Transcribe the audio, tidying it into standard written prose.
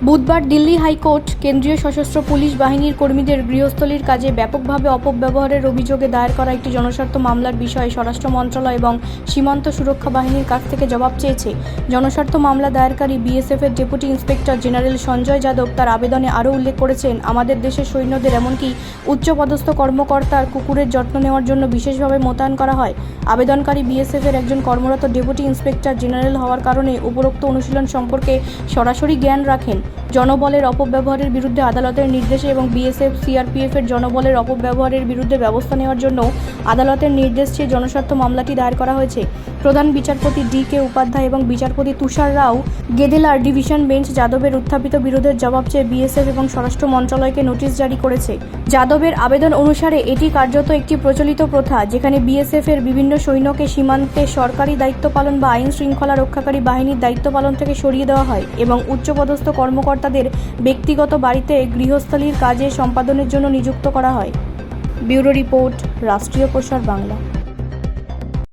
বুধবার দিল্লি হাইকোর্ট কেন্দ্রীয় সশস্ত্র পুলিশ বাহিনীর কর্মীদের গৃহস্থলীর কাজে ব্যাপকভাবে অপব্যবহারের অভিযোগে দায়ের করা একটি জনস্বার্থ মামলার বিষয়ে স্বরাষ্ট্র মন্ত্রণালয় এবং সীমান্ত সুরক্ষা বাহিনীর কাছ থেকে জবাব চেয়েছে। জনস্বার্থ মামলা দায়েরকারী বিএসএফের deputy inspector general Sanjay Yadav তার আবেদনে আরও উল্লেখ করেছেন, আমাদের দেশের সৈন্যদের এমনকি উচ্চপদস্থ কর্মকর্তার কুকুরের যত্ন নেওয়ার জন্য বিশেষভাবে মোতায়েন করা হয়। আবেদনকারী বিএসএফের একজন কর্মরত ডেপুটি ইন্সপেক্টর জেনারেল হওয়ার কারণে উপরোক্ত অনুশীলন সম্পর্কে সরাসরি জ্ঞান রাখেন। জনবলের অপব্যবহারের বিরুদ্ধে আদালতের নির্দেশে এবং বিএসএফ সিআরপিএফের জনবলের অপব্যবহারের বিরুদ্ধে ব্যবস্থা নেওয়ার জন্য আদালতের নির্দেশ চেয়ে জনস্বার্থ মামলাটি দায়ের করা হয়েছে। প্রধান বিচারপতি ডি.কে. উপাধ্যায় এবং বিচারপতি তুষার রাও গেদেলার ডিভিশন বেঞ্চ যাদবের উত্থাপিত বিরোধের জবাব চেয়ে বিএসএফ এবং স্বরাষ্ট্র মন্ত্রণালয়কে নোটিশ জারি করেছে। যাদবের আবেদন অনুসারে এটি কার্যত একটি প্রচলিত প্রথা, যেখানে বিএসএফের বিভিন্ন সৈন্যকে সীমান্তে সরকারি দায়িত্ব পালন বা আইন শৃঙ্খলা রক্ষাকারী বাহিনীর দায়িত্ব পালন থেকে সরিয়ে দেওয়া হয় এবং উচ্চপদস্থ কর্মকর্তাদের ব্যক্তিগত বাড়িতে গৃহস্থলীর কাজে সম্পাদনের জন্য নিযুক্ত করা হয়। ব্যুরো রিপোর্ট, রাষ্ট্রীয় প্রসার বাংলা।